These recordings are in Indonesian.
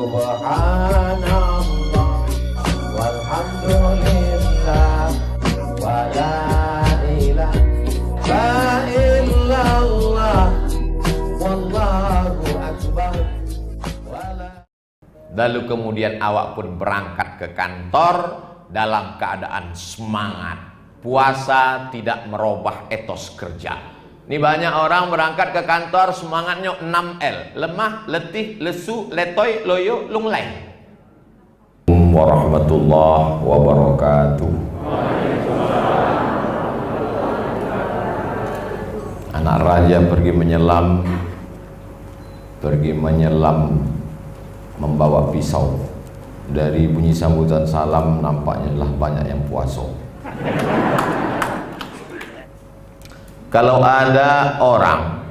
Subhanallah walhamdulillah wala ilaha illallah wallahu akbar. Lalu kemudian awak pun berangkat ke kantor dalam keadaan semangat. Puasa tidak merubah etos kerja. Ini banyak orang berangkat ke kantor semangatnya 6L. Lemah, letih, lesu, letoy, loyo, lunglai. Warahmatullahi wabarakatuh. Anak raja pergi menyelam membawa pisau. Dari bunyi sambutan salam nampaknya lah banyak yang puasa. Kalau ada orang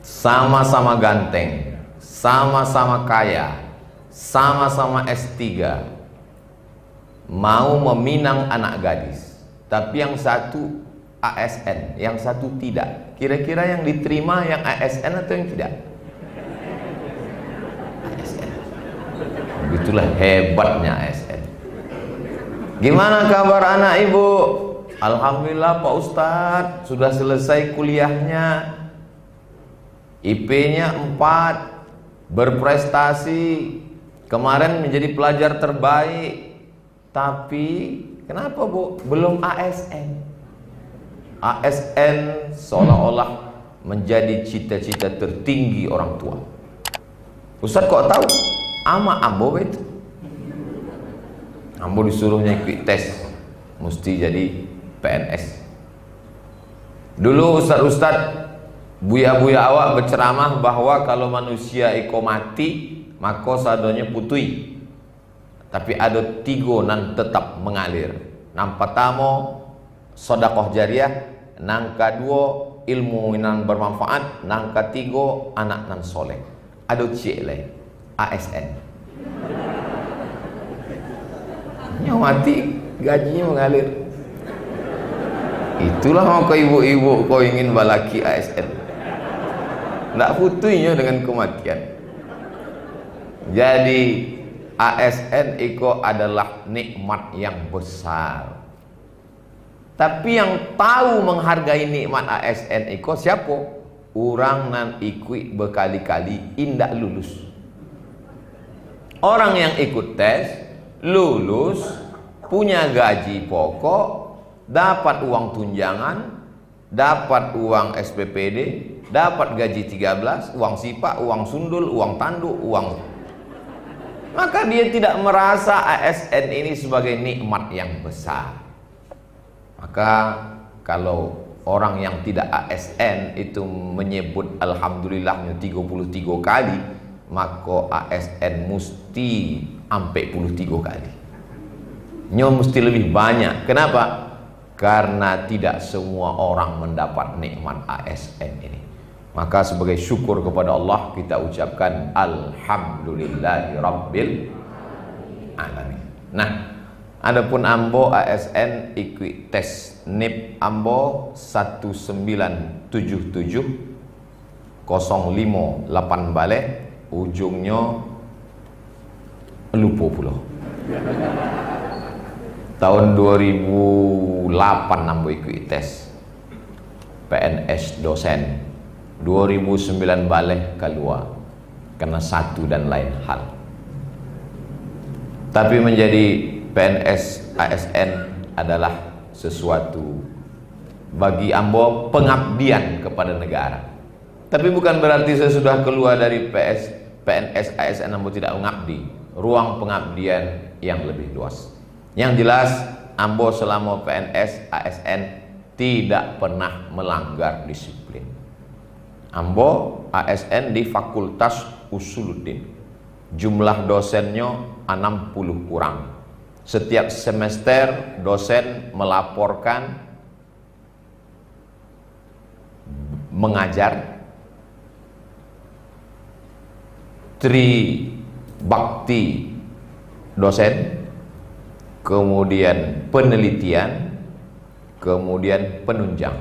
sama-sama ganteng, sama-sama kaya, sama-sama S3, mau meminang anak gadis, tapi yang satu ASN, yang satu tidak, kira-kira yang diterima yang ASN atau yang tidak? ASN. Begitulah hebatnya ASN. Gimana kabar anak ibu? Alhamdulillah Pak Ustadz, sudah selesai kuliahnya, IP-nya 4, berprestasi, kemarin menjadi pelajar terbaik. Tapi kenapa Bu? Belum ASN. ASN seolah-olah menjadi cita-cita tertinggi orang tua. Ustadz kok tahu? Ama ambo itu. Ambo disuruhnya ikut tes, mesti jadi PNS. Dulu ustadz-ustadz buya-buya awak berceramah bahwa kalau manusia iko mati maka sadonya putui, tapi ada 3 nan tetap mengalir. Nang pertama sedekah jariah, nang kedua ilmu nan bermanfaat, nang ketiga anak nan soleh. Ada cik lain ASN. Yang mati gajinya mengalir. Itulah mau ke ibu-ibu kau ingin balaki ASN. Tidak putuinya dengan kematian. Jadi ASN itu adalah nikmat yang besar. Tapi yang tahu menghargai nikmat ASN itu siapa? Orang nan ikut berkali-kali indak lulus. Orang yang ikut tes lulus, punya gaji pokok, dapat uang tunjangan, dapat uang SPPD, dapat gaji 13, uang sipak, uang sundul, uang tanduk, uang. Maka dia tidak merasa ASN ini sebagai nikmat yang besar. Maka kalau orang yang tidak ASN itu menyebut alhamdulillahnya 33 kali, maka ASN mesti sampai 33 kali. Nyo mesti lebih banyak. Kenapa? Karena tidak semua orang mendapat nikmat ASN ini. Maka sebagai syukur kepada Allah kita ucapkan alhamdulillahirabbil alamin. Nah, adapun ambo ASN ikut tes NIP ambo 1977058 balik, ujungnya lupa pula. Tahun 2008 ambo ikut tes PNS dosen, 2009 balik keluar karena satu dan lain hal. Tapi menjadi PNS ASN adalah sesuatu bagi ambo pengabdian kepada negara. Tapi bukan berarti saya sudah keluar dari PNS ASN ambo tidak mengabdi. Ruang pengabdian yang lebih luas. Yang jelas ambo selama PNS ASN tidak pernah melanggar disiplin. Ambo ASN di Fakultas Usuluddin. Jumlah dosennya 60 kurang. Setiap semester dosen melaporkan mengajar bakti dosen, kemudian penelitian, kemudian penunjang,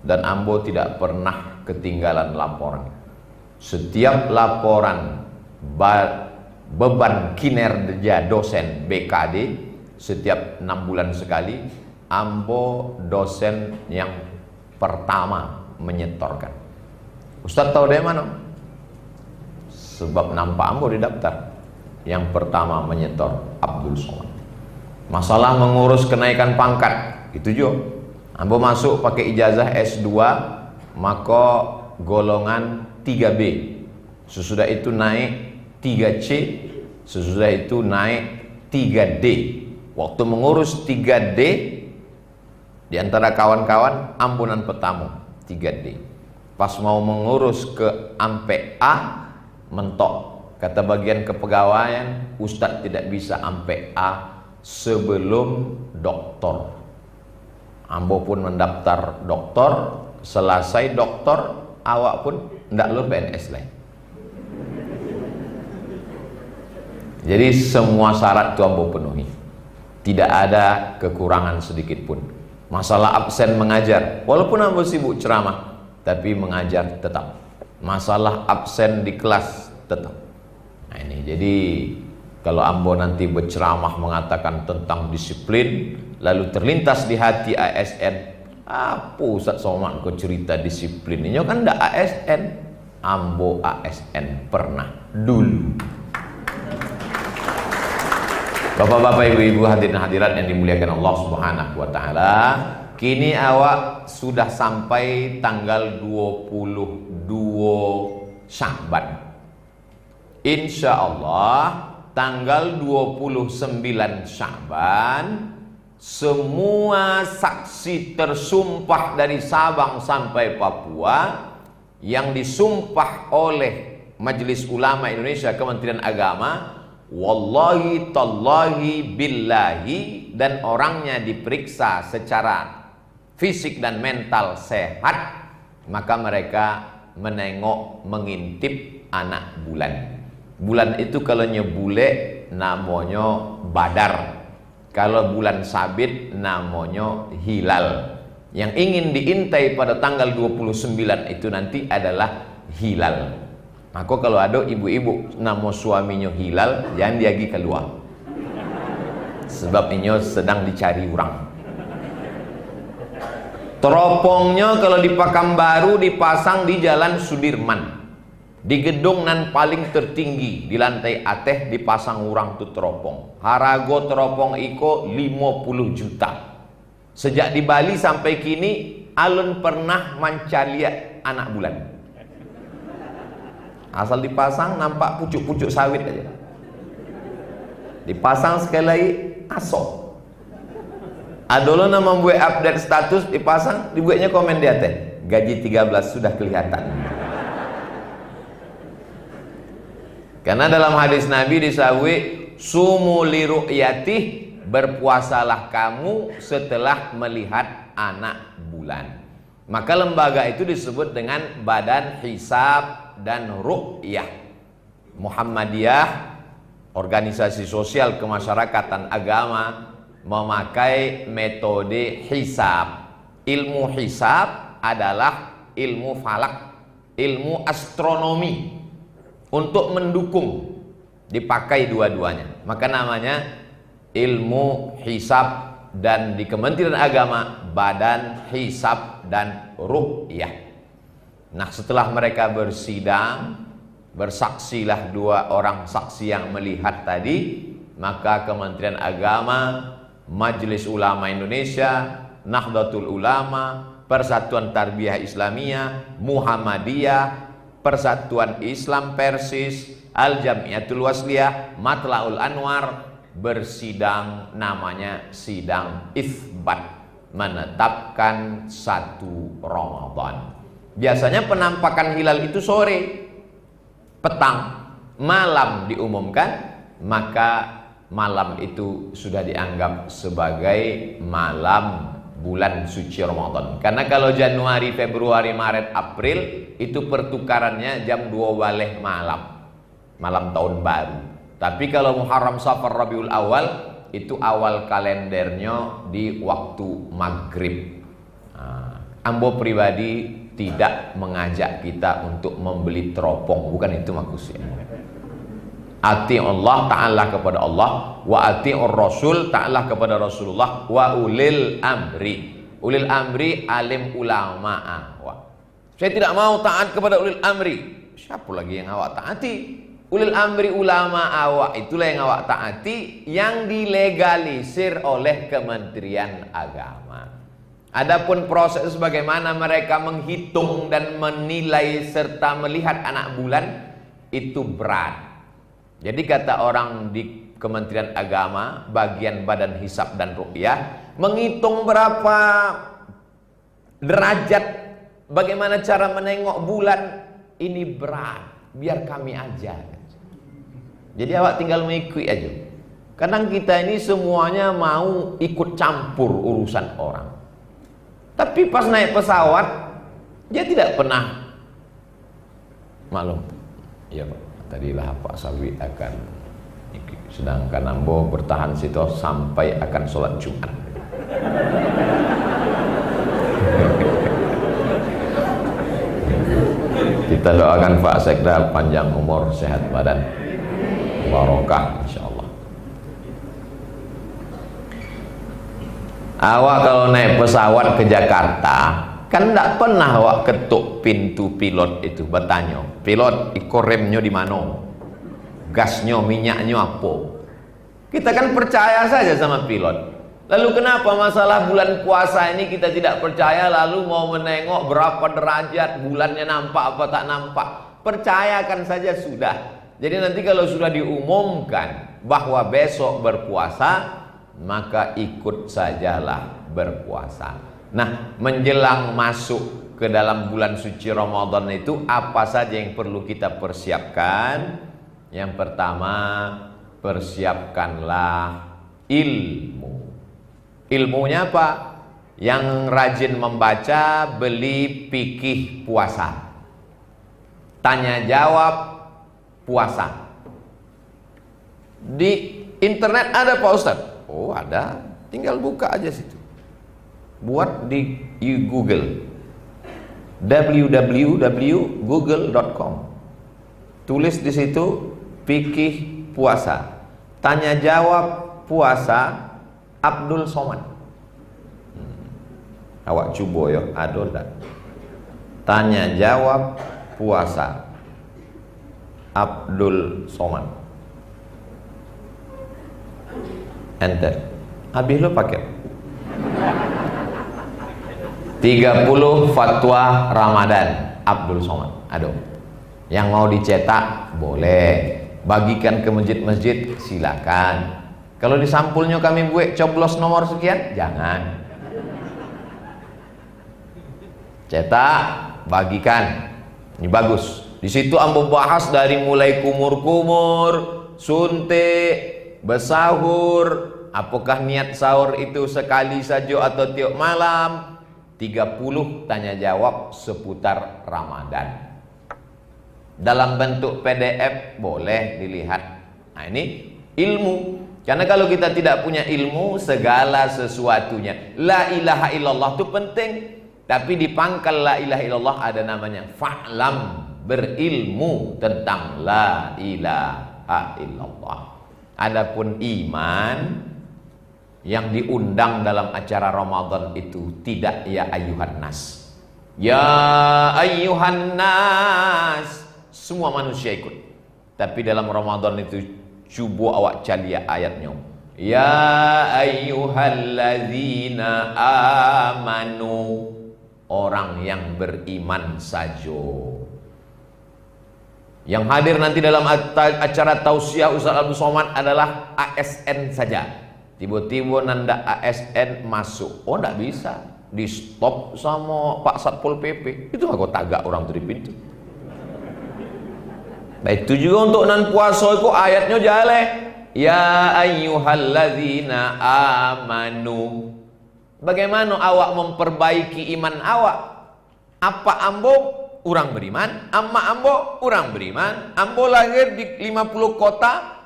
dan ambo tidak pernah ketinggalan laporan. Setiap laporan beban kinerja dosen BKD setiap 6 bulan sekali. Ambo dosen yang pertama menyetorkan. Ustaz tahu dari mana? Sebab nampak ambo di daftar. Yang pertama menyetor Abdul Somad. Masalah mengurus kenaikan pangkat, itu juga. Ambo masuk pakai ijazah S2, maka golongan 3B. Sesudah itu naik 3C, sesudah itu naik 3D. Waktu mengurus 3D, di antara kawan-kawan ampunan petamu 3D. Pas mau mengurus ke ampe A, mentok. Kata bagian kepegawaian, Ustadz tidak bisa ampe A sebelum doktor. Ambo pun mendaftar doktor. Selesai doktor, awak pun ndak lu PNS lain. Jadi semua syarat itu ambo penuhi. Tidak ada kekurangan sedikit pun. Masalah absen mengajar, walaupun ambo sibuk ceramah, tapi mengajar tetap. Masalah absen di kelas tetap. Nah ini, jadi kalau ambo nanti berceramah mengatakan tentang disiplin, lalu terlintas di hati ASN, apa Ustaz Somad kau cerita disiplin? Ini kan ndak ASN, ambo ASN pernah dulu. Bapak-bapak, ibu-ibu, hadirin hadirat yang dimuliakan Allah Subhanahu wa taala, kini awak sudah sampai tanggal 22 Sya'ban. Insya Allah tanggal 29 Sya'ban semua saksi tersumpah dari Sabang sampai Papua yang disumpah oleh Majelis Ulama Indonesia, Kementerian Agama, wallahi tallahi billahi, dan orangnya diperiksa secara fisik dan mental sehat, maka mereka menengok, mengintip anak bulan. Bulan itu kalau nyebule namanya badar, kalau bulan sabit namanya hilal. Yang ingin diintai pada tanggal 29 itu nanti adalah hilal. Maka kalau ada ibu-ibu nama suaminya hilal, jangan diagi keluar, sebab ini sedang dicari orang. Teropongnya kalau di Pekanbaru dipasang di Jalan Sudirman, di gedung nan paling tertinggi di lantai atas dipasang orang tu teropong. Harago teropong iko 50 juta. Sejak di Bali sampai kini alun pernah mencaliak anak bulan. Asal dipasang nampak pucuk-pucuk sawit aja. Dipasang sekali lagi asok. Adolo nama membuat update status dipasang, dibuatnya komen di atas, gaji 13 sudah kelihatan. Karena dalam hadis Nabi disebut sumu li ru'yatih, berpuasalah kamu setelah melihat anak bulan. Maka lembaga itu disebut dengan Badan Hisab dan Ru'yah. Muhammadiyah, organisasi sosial kemasyarakatan agama, memakai metode hisab. Ilmu hisab adalah ilmu falak, ilmu astronomi. Untuk mendukung, dipakai dua-duanya, maka namanya ilmu hisab, dan di Kementerian Agama Badan Hisab dan Ru'yah. Nah, setelah mereka bersidang, bersaksilah 2 orang saksi yang melihat tadi, maka Kementerian Agama, Majelis Ulama Indonesia, Nahdlatul Ulama, Persatuan Tarbiyah Islamiyah, Muhammadiyah, Persatuan Islam Persis, Al-Jamiatul Wasliyah, Matla'ul Anwar bersidang, namanya sidang itsbat, menetapkan 1 Ramadan. Biasanya penampakan hilal itu sore, petang, malam diumumkan, maka malam itu sudah dianggap sebagai malam bulan suci Ramadan. Karena kalau Januari, Februari, Maret, April itu pertukarannya jam 2 waleh malam, malam tahun baru. Tapi kalau Muharram, Safar, Rabiul Awal itu awal kalendernya di waktu maghrib. Ambo pribadi tidak mengajak kita untuk membeli teropong, bukan itu maksudnya. Ati Allah, ta'ala kepada Allah, wa ati'ur rasul, ta'ala kepada Rasulullah, wa ulil amri. Ulil amri alim ulama. Saya tidak mau taat kepada ulil amri. Siapa lagi yang awak taati? Ulil amri ulama awak, itulah yang awak taati, yang dilegalisir oleh Kementerian Agama. Adapun proses bagaimana mereka menghitung dan menilai serta melihat anak bulan, itu berat. Jadi kata orang di Kementerian Agama, bagian Badan Hisab dan Ruqyah, menghitung berapa derajat, bagaimana cara menengok bulan, ini berat, biar kami aja. Jadi awak tinggal mengikuti aja. Kadang kita ini semuanya mau ikut campur urusan orang. Tapi pas naik pesawat, dia tidak pernah maklum. Iya Pak, tadilah Pak Sawi akan, sedangkan Ambo bertahan situ sampai akan sholat Jumat. Kita doakan Pak Sekda panjang umur, sehat badan, barokah insyaallah. Awak kalau naik pesawat ke Jakarta, kan tidak pernah awak ketuk pintu pilot itu, bertanya, pilot, iko remnya di mana? Gasnya, minyaknya apa? Kita kan percaya saja sama pilot. Lalu kenapa masalah bulan puasa ini kita tidak percaya, lalu mau menengok berapa derajat, bulannya nampak apa tak nampak? Percayakan saja sudah. Jadi nanti kalau sudah diumumkan bahwa besok berpuasa, maka ikut sajalah berpuasa. Nah, menjelang masuk ke dalam bulan suci Ramadan itu, apa saja yang perlu kita persiapkan? Yang pertama, persiapkanlah ilmu. Ilmunya apa? Yang rajin membaca, beli fikih puasa, tanya jawab puasa. Di internet ada Pak Ustadz? Oh ada, tinggal buka aja situ. Buat di Google, www.google.com. Tulis di situ fikih puasa, tanya jawab puasa, Abdul Somad. Awak coba ya, ada tak? Tanya jawab puasa, Abdul Somad. Enter. Habis lo pakai 30 fatwa Ramadan Abdul Somad. Aduh. Yang mau dicetak boleh, bagikan ke masjid-masjid silakan. Kalau di sampulnya kami buat coblos nomor sekian, jangan. Cetak, bagikan. Ini bagus. Di situ ambo bahas dari mulai kumur-kumur, suntik, bersahur, apakah niat sahur itu sekali saja atau tiap malam. 30 tanya jawab seputar Ramadan. Dalam bentuk PDF boleh dilihat. Nah ini ilmu. Karena kalau kita tidak punya ilmu, segala sesuatunya. La ilaha illallah itu penting. Tapi di pangkal la ilaha illallah ada namanya fa'lam, berilmu tentang la ilaha illallah. Adapun iman yang diundang dalam acara Ramadan itu tidak ya ayyuhan nas. Ya ayyuhan nas, semua manusia ikut. Tapi dalam Ramadan itu coba awak calia ayatnya. Ya ayyuhalladzina amanu, orang yang beriman saja. Yang hadir nanti dalam acara tausiah Ustaz Abdul Somad adalah ASN saja. Tiba-tiba nanda ASN masuk. Oh enggak bisa, di stop sama Pak Satpol PP. Itu aku tagak orang dari pintu. Nah itu juga untuk nan puasa itu ayatnya jale. Ya ayyuhalladzina amanu. Bagaimana awak memperbaiki iman awak? Apa ambo orang beriman, amma ambo orang beriman, ambo lahir di 50 kota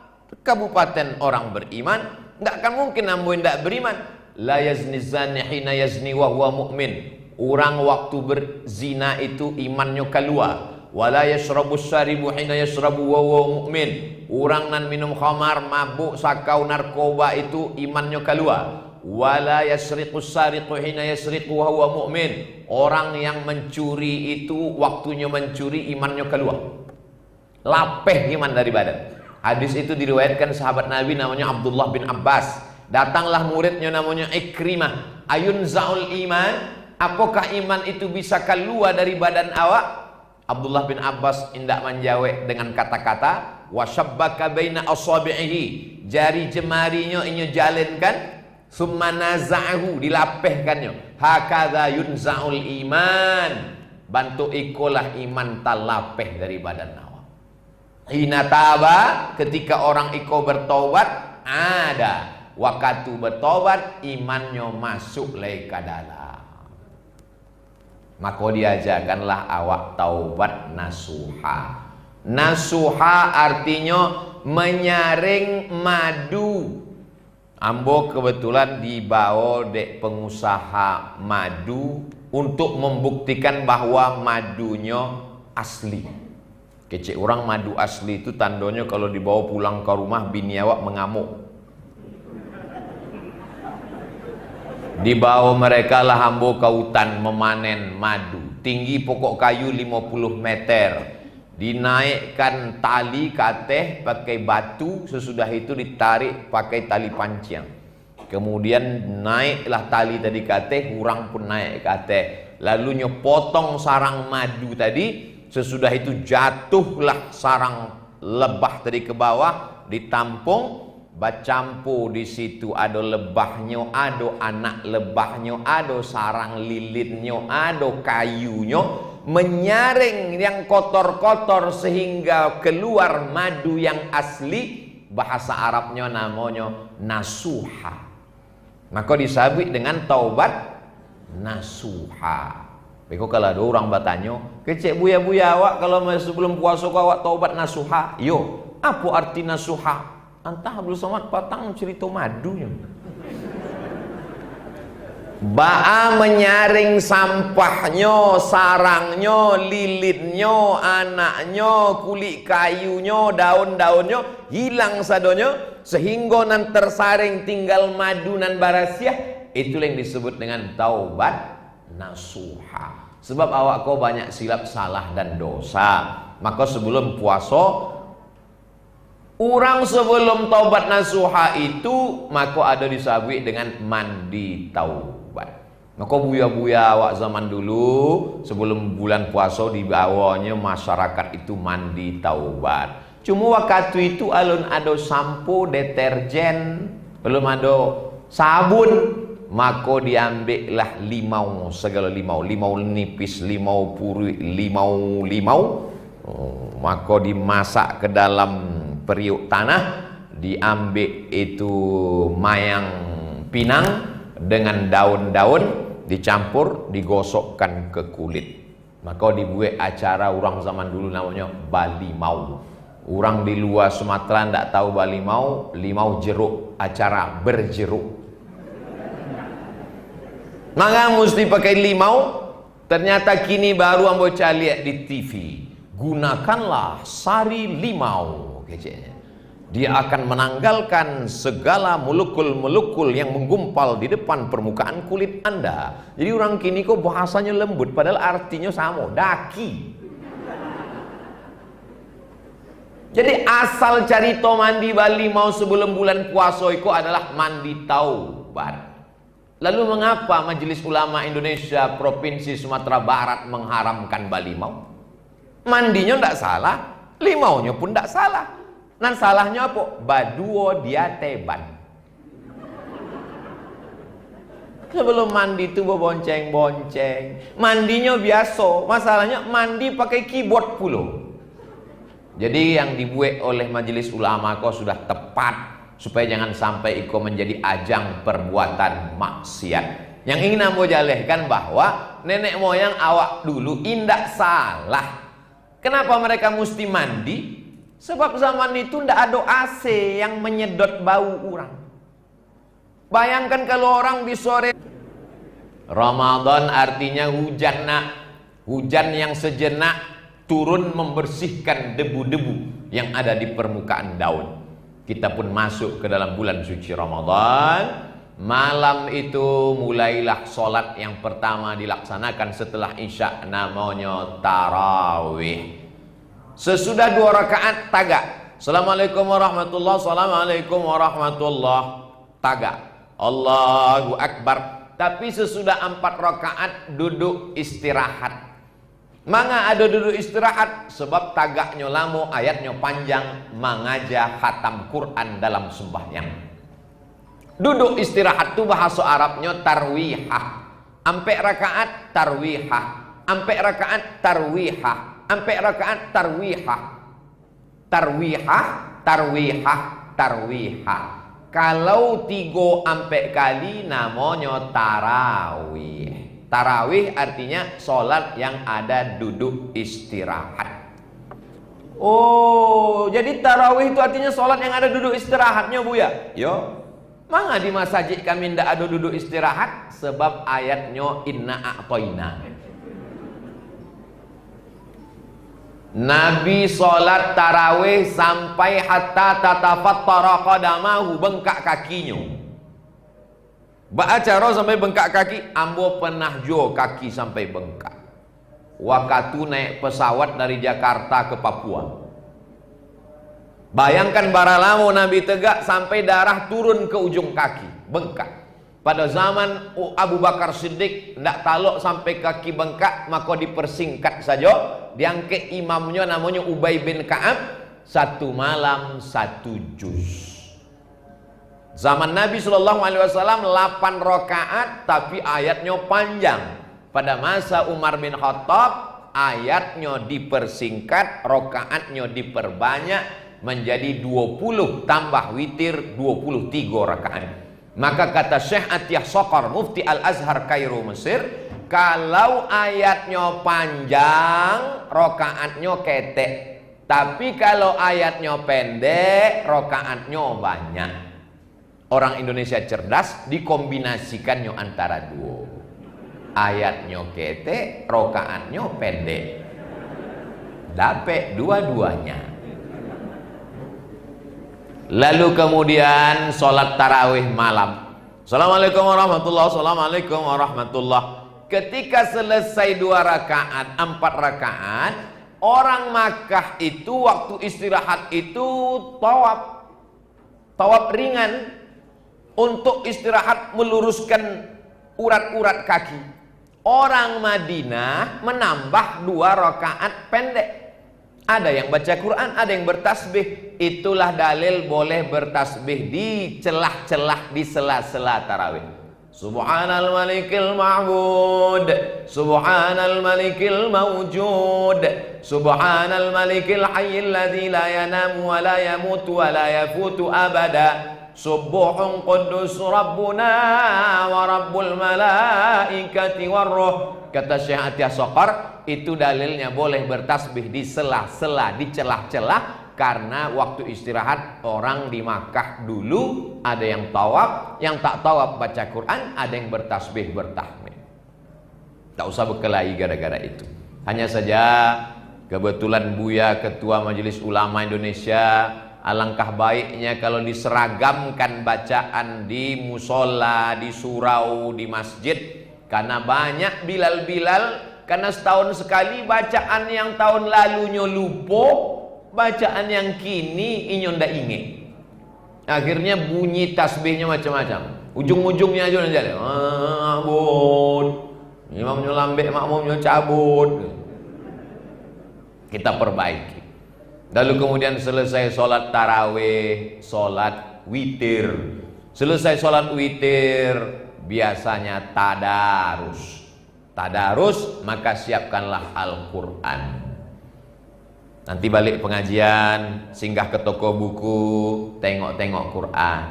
kabupaten orang beriman, enggak akan mungkin ambo tidak beriman. La yazni zani hina yazni wa huwa mu'min. Orang waktu berzina itu imannya keluar. Wala yashrabus syaribu hina yashrabu wa huwa mu'min. Orang nan minum khamar, mabuk, sakau, narkoba itu imannya keluar. Wala yasriqus sariqu hina yasriqu wa huwa mu'min. Orang yang mencuri itu waktunya mencuri imannya keluar. Lapeh iman dari badan. Hadis itu diriwayatkan sahabat Nabi namanya Abdullah bin Abbas. Datanglah muridnya namanya Ikrimah. Ayun za'ul iman. Apakah iman itu bisa keluar dari badan awak? Abdullah bin Abbas indak menjawab dengan kata-kata wasyabbaka baina asabihi, jari jemarinya inyo jalinkan, summa naza'ahu, dilapehkannya, hakadha yunza'ul iman, bantu ikolah iman talapeh dari badan awak. Hina taba, ketika orang iko bertobat, ada waktu bertobat imannya masuk lagi ke dalam. Maka diajarkanlah awak taubat nasuha. Nasuha artinya menyaring madu. Ambo kebetulan dibawa dek pengusaha madu untuk membuktikan bahwa madunya asli. Kecik orang madu asli itu tandanya kalau dibawa pulang ke rumah bini awak mengamuk. Dibawa mereka lah hambo ke hutan memanen madu. Tinggi pokok kayu 50 meter. Dinaikkan tali kateh pakai batu, sesudah itu ditarik pakai tali pancing. Kemudian naiklah tali tadi kateh, orang pun naik kateh. Lalu nyepotong sarang madu tadi, sesudah itu jatuhlah sarang lebah tadi ke bawah, ditampung. Bacampur di situ ada lebahnya, ada anak lebahnya, ada sarang lilinnya, ada kayunya, menyaring yang kotor-kotor sehingga keluar madu yang asli. Bahasa Arabnya namanya nasuha. Maka disabit dengan taubat nasuha. Beko kalau ada orang bertanya, kecek buya-buya awak kalau sebelum puasa awak taubat nasuha? Yo, apa arti nasuha? Antah belum somat patang cerita madunya. Ba'a menyaring sampahnya, sarangnya, lilitnya, anaknya, kulit kayunya, daun-daunnya hilang sadonya sehingga nan tersaring tinggal madu nan barasiah. Itulah yang disebut dengan taubat nasuha. Sebab awak kau banyak silap salah dan dosa. Maka sebelum puasa, orang sebelum taubat nasuha itu maka ada disabui dengan mandi taubat. Maka buya-buya awak zaman dulu sebelum bulan puasa dibawanya masyarakat itu mandi taubat. Cuma waktu itu alun ada sampo, deterjen, belum ada sabun, maka diambillah limau, segala limau, limau nipis, limau puri, limau, maka dimasak ke dalam periuk tanah, diambil itu mayang pinang dengan daun-daun dicampur, digosokkan ke kulit. Maka dibuat acara orang zaman dulu namanya balimau. Orang di luar Sumatera tidak tahu balimau, limau jeruk, acara berjeruk. Maka mesti pakai limau. Ternyata kini baru ambo lihat di TV. Gunakanlah sari limau. Dia akan menanggalkan segala molekul-molekul yang menggumpal di depan permukaan kulit Anda. Jadi orang kini kok bahasanya lembut padahal artinya sama, daki. Jadi asal carito mandi balimau sebelum bulan puasa itu adalah mandi taubat. Lalu mengapa Majelis Ulama Indonesia Provinsi Sumatera Barat mengharamkan balimau? Mandinya tidak salah, limaunya pun tidak salah. Nan salahnya apa? Baduo dia teban. Sebelum mandi itu bonceng-bonceng. Mandinya biasa. Masalahnya mandi pakai keyboard pula. Jadi yang dibuat oleh Majelis Ulama kau sudah tepat supaya jangan sampai iko menjadi ajang perbuatan maksiat. Yang ingin ambo jalehkan bahwa nenek moyang awak dulu indak salah. Kenapa mereka mesti mandi? Sebab zaman itu tidak ada AC yang menyedot bau orang. Bayangkan kalau orang di sore Ramadan artinya hujan nak, hujan yang sejenak, turun membersihkan debu-debu yang ada di permukaan daun. Kita pun masuk ke dalam bulan suci Ramadan. Malam itu mulailah sholat yang pertama dilaksanakan setelah isya, namanya tarawih. Sesudah 2 rakaat tagak, Assalamualaikum warahmatullahi, Assalamualaikum warahmatullahi, tagak, Allahu Akbar. Tapi sesudah 4 rakaat duduk istirahat. Manga ada duduk istirahat? Sebab tagaknya lama, ayatnya panjang, mengajar khatam Quran dalam sembahyang. Duduk istirahat itu bahasa Arabnya tarwihah. Ampe rakaat tarwihah, ampe rakaat tarwihah, ampe rakaat tarwihah. Tarwihah, tarwihah, tarwihah. Kalau 3 ampe kali namanya tarawih. Tarawih artinya sholat yang ada duduk istirahat. Oh, jadi tarawih itu artinya sholat yang ada duduk istirahatnya, Bu ya? Yo. Manga di masjid kami ndak ada duduk istirahat sebab ayatnya inna a'toina. Nabi sholat tarawih sampai hatta tatafattara qadamahu, bengkak kakinya. Ba'acara sampai bengkak kaki, ambo pernah jo kaki sampai bengkak. Waktu naik pesawat dari Jakarta ke Papua. Bayangkan bara lama Nabi tegak sampai darah turun ke ujung kaki, bengkak. Pada zaman Abu Bakar Siddiq ndak talok sampai kaki bengkak, maka dipersingkat saja, diangkat imamnya namanya Ubay bin Ka'ab, 1 malam 1 juz. Zaman Nabi SAW 8 rakaat tapi ayatnya panjang. Pada masa Umar bin Khattab ayatnya dipersingkat, rakaatnya diperbanyak menjadi 20 tambah witir 23 rakaat. Maka kata Syekh Atiyah Sokor, Mufti Al-Azhar Kairo Mesir, kalau ayatnya panjang rakaatnya ketek, tapi kalau ayatnya pendek rakaatnya banyak. Orang Indonesia cerdas dikombinasikannya antara 2. Ayatnya ketek, rokaatnya pendek. Dapat dua-duanya. Lalu kemudian sholat tarawih malam. Assalamualaikum warahmatullahi, Assalamualaikum warahmatullahi. Ketika selesai 2 rakaat, 4 rakaat, orang Makkah itu waktu istirahat itu tawaf. Tawaf ringan. Untuk istirahat meluruskan urat-urat kaki. Orang Madinah menambah 2 rakaat pendek. Ada yang baca Quran, ada yang bertasbih. Itulah dalil boleh bertasbih di celah-celah, di sela-sela tarawih. Subhanal malikil ma'bud, Subhanal malikil mawjud, Subhanal malikil hayyil ladzi la yanamu wa la yamutu wa la yafutu abada. Subuhun qudus Rabbuna wa Rabbul malaikati warruh. Kata Syekh Atiyah Sokar, itu dalilnya boleh bertasbih di sela-sela, di celah-celah. Karena waktu istirahat orang di Makkah dulu ada yang tawaf, yang tak tawaf baca Quran, ada yang bertasbih, bertahmid. Tak usah berkelahi gara-gara itu. Hanya saja kebetulan Buya Ketua Majelis Ulama Indonesia, alangkah baiknya kalau diseragamkan bacaan di musola, di surau, di masjid. Karena banyak bilal-bilal, karena setahun sekali bacaan yang tahun lalunya lupa, bacaan yang kini inyo ndak inget. Akhirnya bunyi tasbihnya macam-macam. Ujung-ujungnya aja nanti cabut. Imamnya lambek, makmumnya cabut. Kita perbaiki. Lalu kemudian selesai sholat tarawih, sholat witir. Selesai sholat witir, biasanya tadarus. Tadarus, maka siapkanlah Al-Quran. Nanti balik pengajian, singgah ke toko buku, tengok-tengok Quran.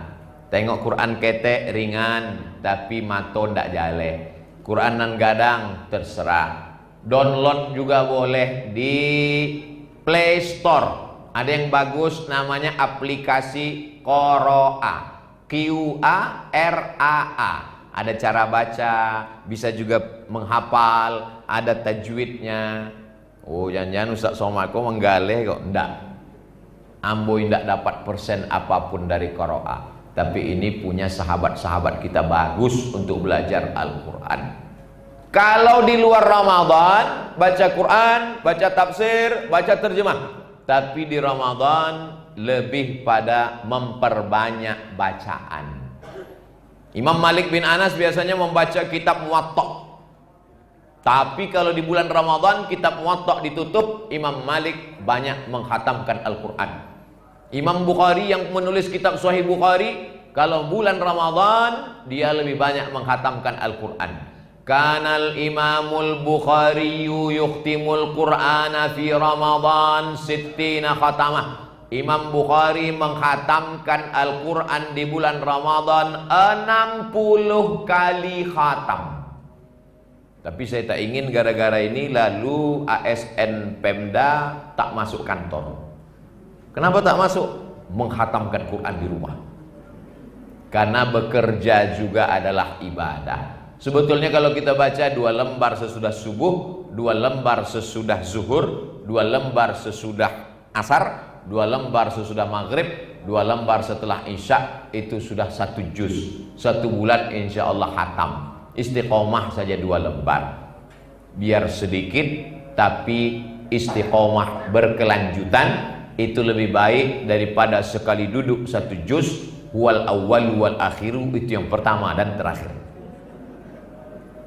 Tengok Quran ketek, ringan, tapi mato ndak jale. Quranan gadang, terserah. Download juga boleh di Play Store. Ada yang bagus namanya aplikasi Qoro'a, Q-A-R-A-A. Ada cara baca, bisa juga menghafal, ada tajwidnya. Oh, jangan-jangan Ustaz Somad kok menggalih kok. Enggak. Ambo tidak dapat persen apapun dari qiraah. Tapi ini punya sahabat-sahabat kita bagus untuk belajar Al-Quran. Kalau di luar Ramadan, baca Quran, baca tafsir, baca terjemah. Tapi di Ramadan lebih pada memperbanyak bacaan. Imam Malik bin Anas biasanya membaca kitab Muwatta. Tapi kalau di bulan Ramadan kitab Muwatta ditutup, Imam Malik banyak mengkhatamkan Al-Quran. Imam Bukhari yang menulis kitab Sahih Bukhari, kalau bulan Ramadan dia lebih banyak mengkhatamkan Al-Quran. Kanal Imamul Bukhari yukhtimul Qur'ana fi Ramadan sittina khatamah. Imam Bukhari mengkhatamkan Al-Quran di bulan Ramadan 60 kali khatam. Tapi saya tak ingin gara-gara ini lalu ASN Pemda tak masuk kantor. Kenapa tak masuk? Menghatamkan Quran di rumah. Karena bekerja juga adalah ibadah. Sebetulnya kalau kita baca 2 lembar sesudah subuh, 2 lembar sesudah zuhur, 2 lembar sesudah asar, 2 lembar sesudah maghrib, 2 lembar setelah isya, itu sudah 1 juz. 1 bulan insya Allah khatam. Istiqomah saja 2 lembar. Biar sedikit tapi istiqomah berkelanjutan. Itu lebih baik daripada sekali duduk 1 juz. Wal awwal wal akhiru, itu yang pertama dan terakhir.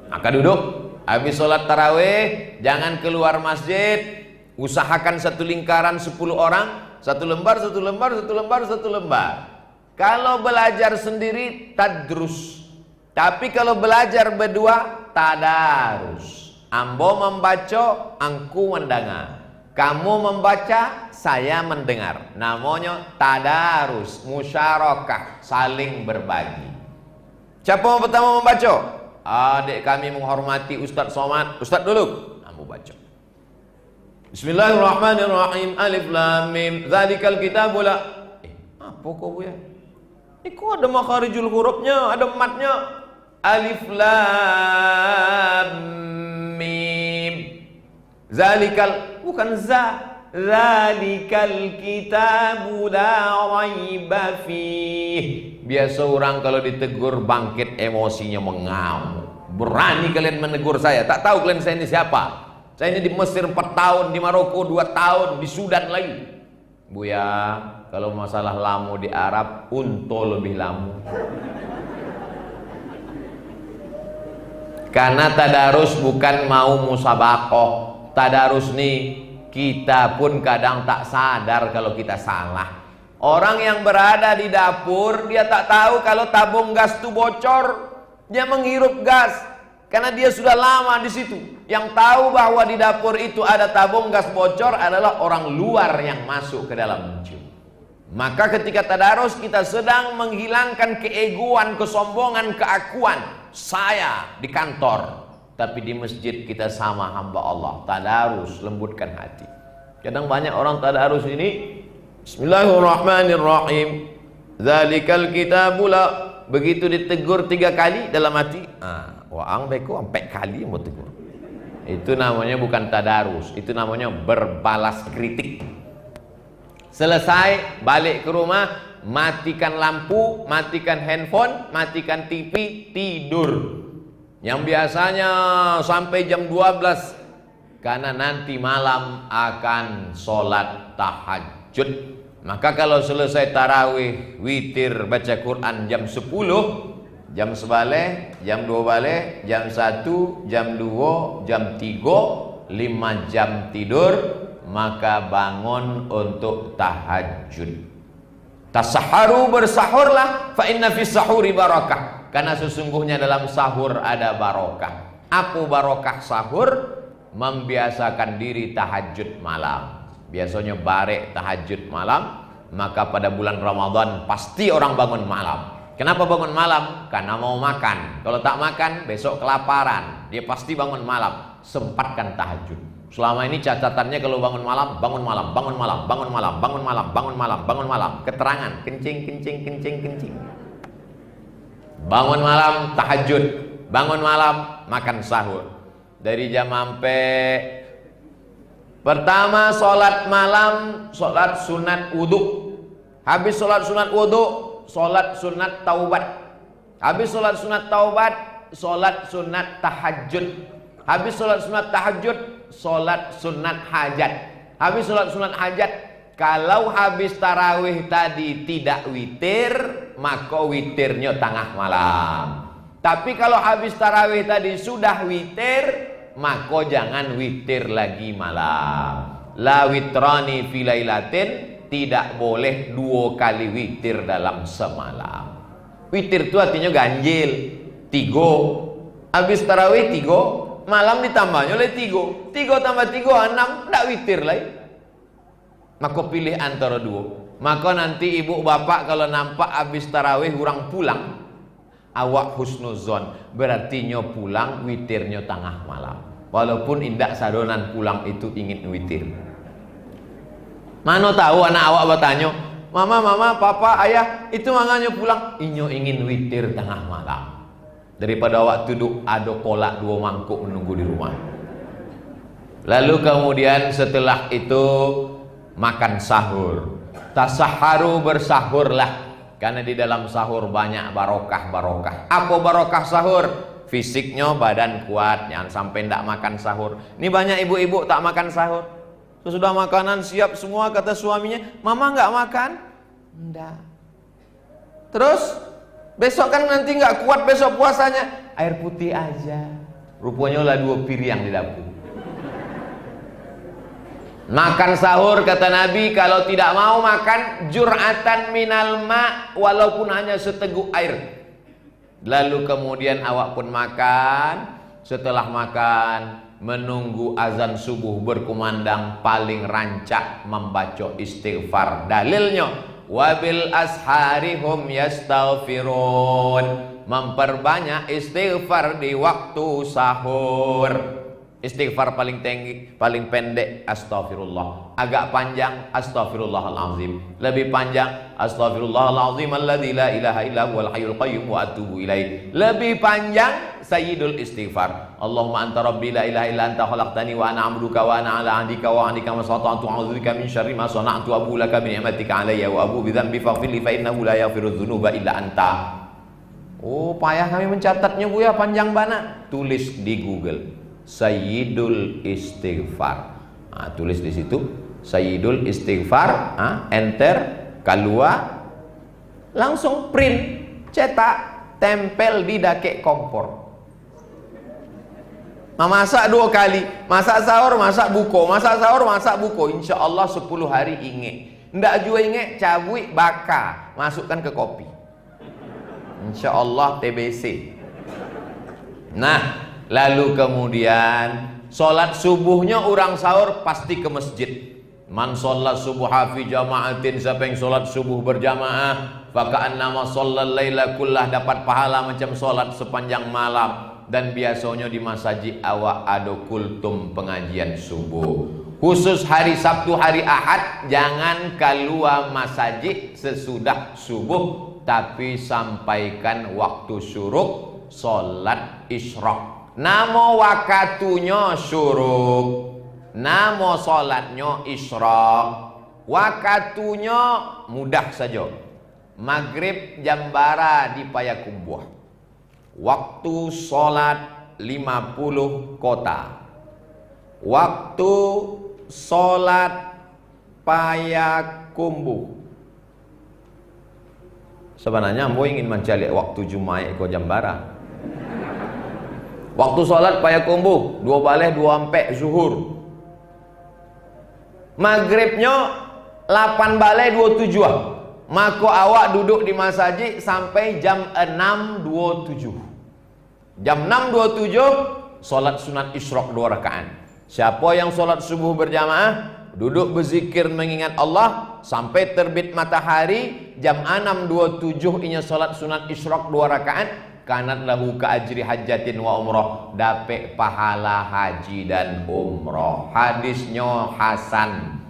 Maka duduk, habis sholat tarawih, jangan keluar masjid. Usahakan 1 lingkaran 10 orang, 1 lembar, 1 lembar, 1 lembar, 1 lembar. Kalau belajar sendiri, tadrus. Tapi kalau belajar berdua, tadarus. Ambo membaca, angku mendengar. Kamu membaca, saya mendengar. Namanya tadarus, musyarakah, saling berbagi. Siapa yang pertama membaca? Adik kami menghormati Ustaz Somad. Ustaz dulu. Ambo baca. Bismillahirrahmanirrahim. Alif lam mim. Dzalikal kitabul la. Apa kau ya? Kok ada makharijul hurufnya, ada matnya. Alif lam mim. Zalikal, bukan za. Zalikal kitabu la raiba fih. Biasa orang kalau ditegur bangkit emosinya mengamuk. Berani kalian menegur saya. Tak tahu kalian saya ini siapa. Saya ini di Mesir 4 tahun, di Maroko 2 tahun, di Sudan lagi. Buya, kalau masalah lamu di Arab, unto lebih lamu. Karena tadarus bukan mau musabakoh. Tadarus nih kita pun kadang tak sadar kalau kita salah. Orang yang berada di dapur, dia tak tahu kalau tabung gas itu bocor. Dia menghirup gas karena dia sudah lama di situ. Yang tahu bahwa di dapur itu ada tabung gas bocor adalah orang luar yang masuk ke dalam mencium. Maka ketika tadarus kita sedang menghilangkan keegoan, kesombongan, keakuan. Saya di kantor, tapi di masjid kita sama hamba Allah. Tadarus, lembutkan hati. Kadang banyak orang tadarus ini, Bismillahirrahmanirrahim. Dzalikal kitabul la. Begitu ditegur 3 kali dalam hati, waang beko 4 kali mau tegur. Itu namanya bukan tadarus, itu namanya berbalas kritik. Selesai, balik ke rumah, matikan lampu, matikan handphone, matikan TV, tidur. Yang biasanya sampai jam 12, karena nanti malam akan sholat tahajud. Maka kalau selesai tarawih, witir, baca Quran jam 10, jam 11, jam 12, jam 1, jam 2, jam 3, 5 jam tidur, maka bangun untuk tahajud. Tasaharu, bersahurlah, fa inna fis sahuri barakah. Karena sesungguhnya dalam sahur ada barokah. Apa barokah sahur? Membiasakan diri tahajud malam. Biasanya barek tahajud malam. Maka pada bulan Ramadan pasti orang bangun malam. Kenapa bangun malam? Karena mau makan. Kalau tak makan besok kelaparan. Dia pasti bangun malam. Sempatkan tahajud. Selama ini catatannya kalau bangun malam, bangun malam, bangun malam, bangun malam, bangun malam, bangun malam, bangun malam. Keterangan, kencing, kencing, kencing, kencing. Bangun malam tahajud, bangun malam makan sahur. Dari jam sampai Pertama, sholat malam, sholat sunat wudhu. Habis sholat sunat wudhu, sholat sunat taubat. Habis sholat sunat taubat, sholat sunat tahajud. Habis sholat sunat tahajud, sholat sunat hajat. Habis sholat sunat hajat, kalau habis tarawih tadi tidak witir, maka witirnya tengah malam. Tapi kalau habis tarawih tadi sudah witir, maka jangan witir lagi malam. La witrani fi lailatin, tidak boleh 2 kali witir dalam semalam. Witir itu artinya ganjil, 3. Habis tarawih 3, malam ditambahnya oleh 3. 3 tambah 3 6, tidak witir lagi. Maka pilih antara 2. Maka nanti ibu bapak kalau nampak habis tarawih orang pulang, awak husnuzon, berarti nyo pulang witirnya tengah malam. Walaupun indak sadonan pulang itu ingin witir. Mana tahu anak awak bertanya, mama, papa, ayah, itu makanya pulang, inyo ingin witir tengah malam. Daripada awak duduk ada kolak 2 mangkuk menunggu di rumah. Lalu kemudian setelah itu makan sahur. Tasaharu, bersahurlah, karena di dalam sahur banyak barokah. Apa barokah sahur? Fisiknya badan kuat, jangan sampai tidak makan sahur. Ini banyak ibu-ibu tak makan sahur. Sesudah makanan siap semua, kata suaminya, mama nggak makan? Enggak. Terus besok kan nanti nggak kuat besok puasanya, air putih aja. Rupanya lah 2 piring di dapur. Makan sahur, kata Nabi, kalau tidak mau makan, jur'atan minal ma', walaupun hanya seteguk air. Lalu kemudian awak pun makan. Setelah makan, menunggu azan subuh berkumandang, paling rancak membaca istighfar. Dalilnya, wabil asharihum yastaghfirun, memperbanyak istighfar di waktu sahur. Istighfar paling tinggi, paling pendek astaghfirullah. Agak panjang astaghfirullahalazim. Lebih panjang astaghfirullahalazim alladzi la ilaha illa huwal hayyul qayyum wa atubu ilaih. Lebih panjang sayyidul istighfar. Allahumma anta rabbi la ilaha illa anta khalaqtani wa ana 'abduka wa ana 'ala 'ahdika wa 'adika ma stata'tu a'udzubika min syarri ma sana'tu abu laka bi ni'matika 'alayya wa abu bi dzambi faghfir li fa innahu la yaghfiru dzunuba illa anta. Oh, payah kami mencatatnya Bu ya, panjang banget. Tulis di Google Sayyidul Istighfar. Nah, tulis di situ Sayyidul Istighfar, enter, keluar, langsung print, cetak, tempel di dakek kompor. Masak 2 kali, masak sahur, masak buko, masak sahur, masak buko. Insya Allah 10 hari inget. Ndak juga inget, cabui, baka, masukkan ke kopi. Insya Allah TBC. Nah, lalu kemudian sholat subuhnya orang sahur pasti ke masjid. Man sholat subuh fi jama'atin, siapa yang sholat subuh berjamaah, faka'annama sholal laila kullah, dapat pahala macam sholat sepanjang malam. Dan biasanya di masjid awak ada kultum pengajian subuh. Khusus hari Sabtu, hari Ahad, jangan keluar masjid sesudah subuh, tapi sampaikan waktu syuruk, sholat isyraq. Nama wakatunya syuruk, nama solatnya isyraq. Wakatunya mudah saja. Maghrib jambara di Payakumbuh. Waktu solat 50 kota. Waktu solat Payakumbuh. Sebenarnya ambo ingin mencari waktu Jumat ke jambara. Waktu sholat Payakumbuh 2 baleh 2 ampek zuhur. Maghribnya 8 baleh 27. Maka awak duduk di masjid sampai jam 6.27. Jam 6.27 sholat sunat isyraq 2 rakaat. Siapa yang sholat subuh berjamaah, duduk berzikir mengingat Allah sampai terbit matahari, jam 6.27 inya sholat sunat isyraq 2 rakaat. Kanat lahu ka ajri hajatin wa umrah, dapat pahala haji dan umrah. Hadisnya hasan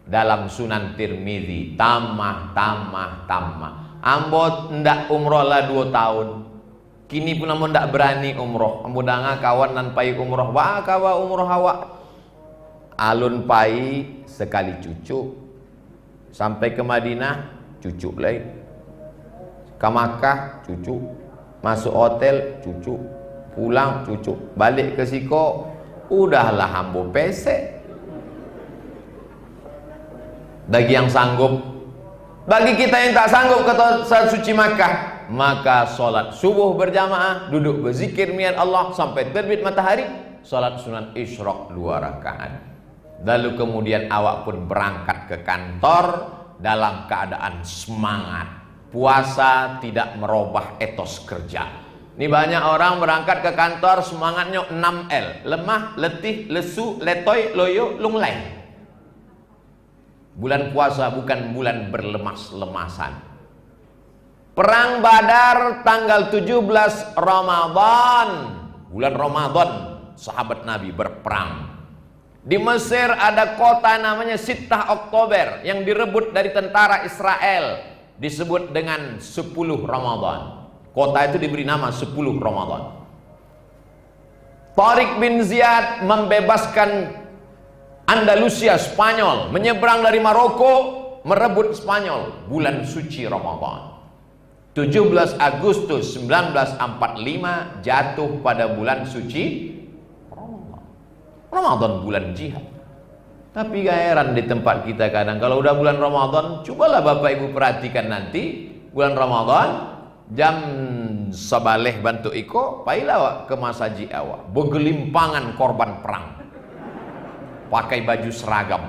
dalam Sunan Tirmizi. Tamah. Ambo ndak umrah lah 2 tahun. Kini pun ambo ndak berani umrah. Ambo danga kawan nan pai umrah, wa kawa umrah awak. alun pai sekali cucuk, sampai ke Madinah cucuk lain, ke Makkah cucuk, masuk hotel cucuk, pulang cucuk, balik ke Siko udahlah hambo pesek. Bagi yang sanggup, bagi kita yang tak sanggup ke tanah suci Makkah, maka sholat subuh berjamaah, duduk berzikir niat Allah sampai terbit matahari, sholat sunat isyraq 2 rakaat. Lalu kemudian awak pun berangkat ke kantor dalam keadaan semangat. Puasa tidak merubah etos kerja. Ini banyak orang berangkat ke kantor semangatnya 6L, lemah, letih, lesu, letoy, loyo, lunglai. Bulan puasa bukan bulan berlemas-lemasan. Perang Badar tanggal 17 Ramadan, bulan Ramadan, sahabat Nabi berperang. Di Mesir ada kota namanya Sittah Oktober yang direbut dari tentara Israel, disebut dengan 10 Ramadan. Kota itu diberi nama 10 Ramadan. Tariq bin Ziyad membebaskan Andalusia, Spanyol, menyeberang dari Maroko, merebut Spanyol, bulan suci Ramadan. 17 Agustus 1945 jatuh pada bulan suci Ramadan. Ramadan bulan jihad. Tapi gak heran di tempat kita kadang kalau udah bulan Ramadan, cobalah Bapak Ibu perhatikan nanti bulan Ramadan jam sabaleh bantu iko, pailah awak ke masjid awak, bergelimpangan korban perang. Pakai baju seragam.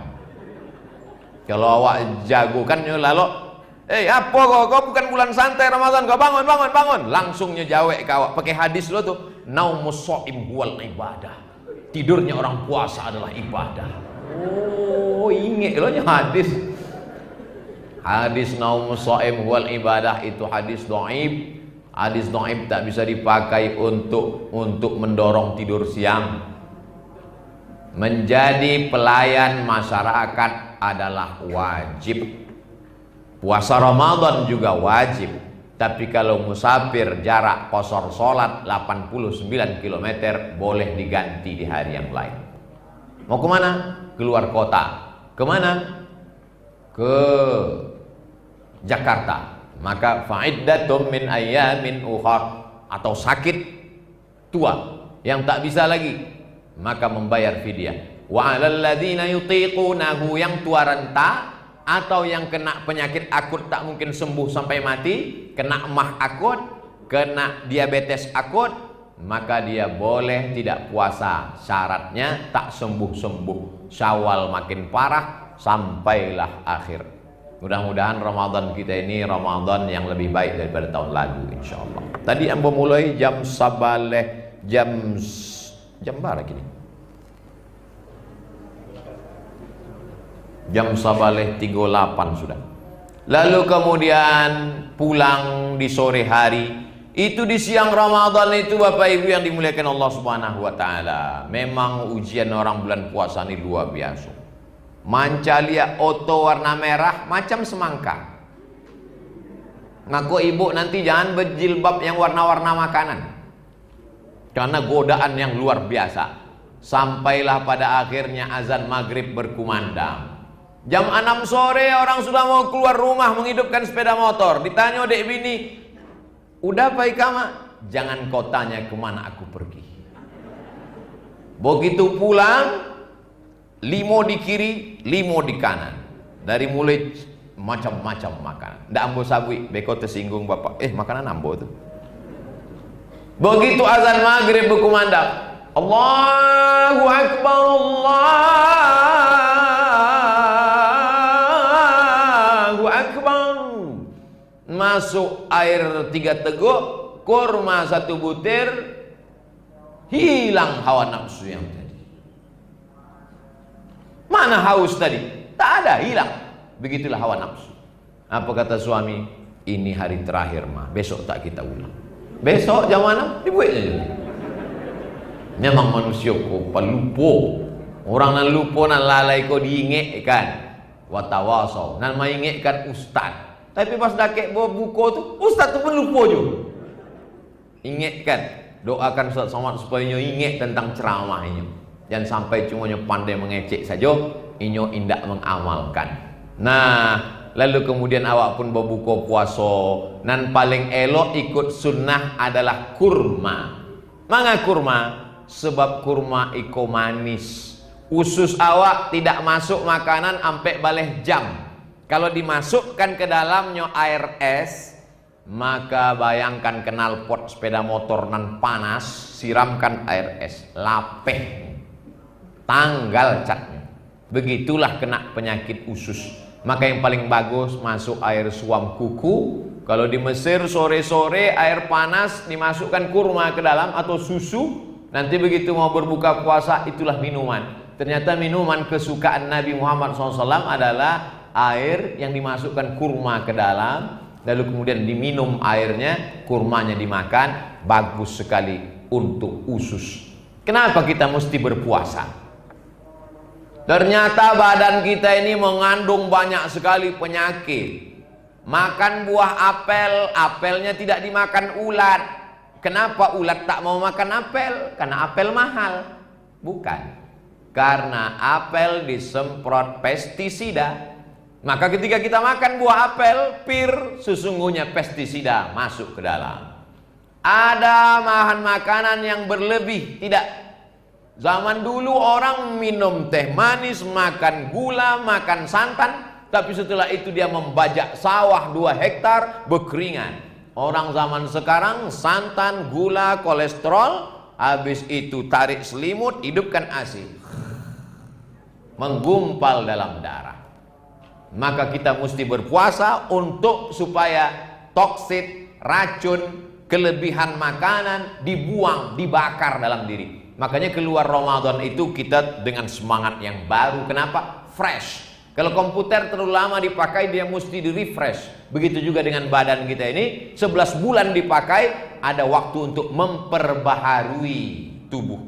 Kalau awak jago kan lalu, apa kau bukan bulan santai Ramadan, kau bangun. Langsungnya jawek ke awak pakai hadis lo tuh, naumus shaim huwal ibadah. Tidurnya orang puasa adalah ibadah. Oh, ingat lo hadis. Hadis naumus shaim huwal ibadah itu hadis dhaif. Hadis dhaif tak bisa dipakai untuk mendorong tidur siang. Menjadi pelayan masyarakat adalah wajib. Puasa Ramadan juga wajib. Tapi kalau musafir jarak qashar sholat 89 km boleh diganti di hari yang lain. Mau kemana? Keluar kota. Kemana? Ke Jakarta. Maka fa'iddatum min ayyamin ukhar, atau sakit tua yang tak bisa lagi, maka membayar fidyah. Wa 'alal ladzina yutiqunahu, yang tua renta atau yang kena penyakit akut tak mungkin sembuh sampai mati, kena emah akut, kena diabetes akut, maka dia boleh tidak puasa. Syaratnya tak sembuh-sembuh, Syawal makin parah sampailah akhir. Mudah-mudahan Ramadan kita ini Ramadan yang lebih baik daripada tahun lalu insyaallah. Tadi yang memulai jam sabaleh, jam berapa gini? Jam sabaleh 38 sudah. Lalu kemudian pulang di sore hari. Itu di siang Ramadan itu Bapak Ibu yang dimuliakan Allah Subhanahu wa taala. Memang ujian orang bulan puasa ini luar biasa. Mancalia oto warna merah macam semangka. Ngaku ibu nanti jangan berjilbab yang warna-warna makanan, karena godaan yang luar biasa. Sampailah pada akhirnya azan maghrib berkumandang. Jam 6 sore orang sudah mau keluar rumah menghidupkan sepeda motor. Ditanya dek bini, udah Pak Ikama? Jangan kau tanya kemana aku pergi. Begitu pulang, limo di kiri, limo di kanan. Dari mulai macam-macam makanan. Ndak ambo sabui, beko tersinggung bapak. Makanan ambo tuh. Begitu azan maghrib berkumandang, Allahu Akbar, Allahu Akbar. Masuk air 3 teguk, kurma 1 butir, hilang hawa nafsu yang tadi. Mana haus tadi? Tak ada, hilang. Begitulah hawa nafsu. Apa kata suami? Ini hari terakhir mah, besok tak kita ulang. Besok jam 6 dibuatnya juga. Memang manusia kok pelupo. Orang nan lupo nan lalai kok diinget kan. Watawasau nan mainget kan ustaz. Tapi pas dakek bawa buku tu, ustaz tu pun lupa juga. Ingat kan, doakan Ustaz Somad supaya ingat tentang ceramahnya. Jangan sampai cuma pandai mengecek saja, inyo indak mengamalkan. Nah, lalu kemudian awak pun berbuka puasa, dan paling elok ikut sunnah adalah kurma. Mangga kurma? Sebab kurma iko manis. Usus awak tidak masuk makanan sampai balik jam. Kalau dimasukkan ke dalamnya air es, maka bayangkan knalpot sepeda motor nan panas, siramkan air es, lapeh, tanggal catnya. Begitulah kena penyakit usus. Maka yang paling bagus masuk air suam kuku. Kalau di Mesir sore-sore air panas dimasukkan kurma ke dalam atau susu. Nanti begitu mau berbuka puasa, itulah minuman. Ternyata minuman kesukaan Nabi Muhammad SAW adalah air yang dimasukkan kurma ke dalam, lalu kemudian diminum airnya, kurmanya dimakan. Bagus sekali untuk usus. Kenapa kita mesti berpuasa? Ternyata badan kita ini mengandung banyak sekali penyakit. Makan buah apel, apelnya tidak dimakan ulat. Kenapa ulat tak mau makan apel? Karena apel mahal. Bukan, karena apel disemprot pestisida. Maka ketika kita makan buah apel pir, sesungguhnya pestisida masuk ke dalam. Ada bahan makanan yang berlebih, tidak. Zaman dulu orang minum teh manis, makan gula, makan santan, tapi setelah itu dia membajak sawah 2 hektar berkeringat. Orang zaman sekarang santan, gula, kolesterol, habis itu tarik selimut, hidupkan AC, menggumpal dalam darah. Maka kita mesti berpuasa untuk supaya toksit, racun, kelebihan makanan dibuang, dibakar dalam diri. Makanya keluar Ramadan itu kita dengan semangat yang baru. Kenapa? Fresh. Kalau komputer terlalu lama dipakai, dia mesti di refresh. Begitu juga dengan badan kita ini, 11 bulan dipakai, ada waktu untuk memperbaharui tubuh.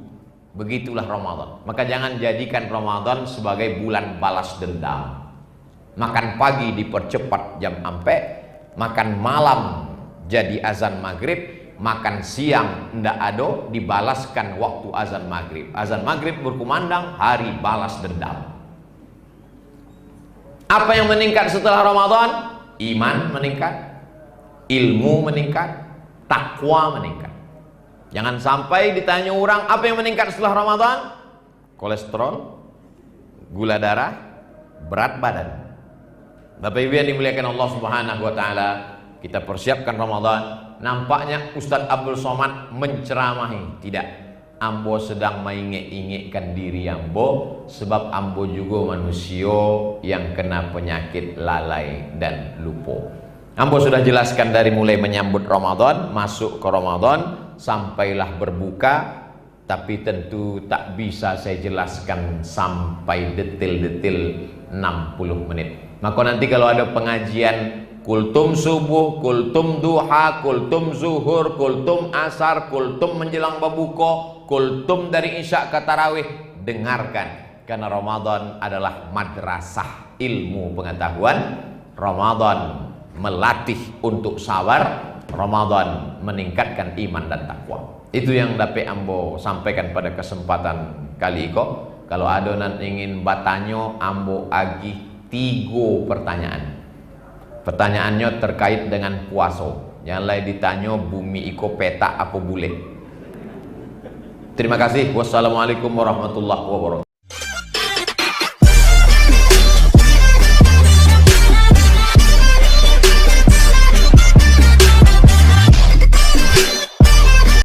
Begitulah Ramadan. Maka jangan jadikan Ramadan sebagai bulan balas dendam. Makan pagi dipercepat jam ampe, makan malam jadi azan maghrib, makan siang ndak ado, dibalaskan waktu azan maghrib. Azan maghrib berkumandang, hari balas dendam. Apa yang meningkat setelah Ramadan? Iman meningkat, ilmu meningkat, takwa meningkat. Jangan sampai ditanya orang, apa yang meningkat setelah Ramadan? Kolesterol, gula darah, berat badan. Bapak Ibu yang dimuliakan Allah Subhanahu wa taala, kita persiapkan Ramadan. Nampaknya Ustadz Abdul Somad menceramahi. Tidak, ambo sedang mengingek-ingekkan diri ambo, sebab ambo juga manusia yang kena penyakit lalai dan lupa. Ambo sudah jelaskan dari mulai menyambut Ramadan, masuk ke Ramadan, sampailah berbuka. Tapi tentu tak bisa saya jelaskan sampai detil-detil 60 menit. Maka nanti kalau ada pengajian kultum subuh, kultum duha, kultum zuhur, kultum asar, kultum menjelang berbuka, kultum dari isya ke tarawih, dengarkan. Karena Ramadan adalah madrasah ilmu pengetahuan. Ramadan melatih untuk sabar. Ramadan meningkatkan iman dan takwa. Itu yang dapat ambo sampaikan pada kesempatan kali ini. Kalau ada nan ingin bertanya, ambo agih 3 pertanyaan. Pertanyaannya terkait dengan puasa. Yang lain ditanya bumi iko petak apa boleh. Terima kasih. Wassalamualaikum warahmatullahi wabarakatuh.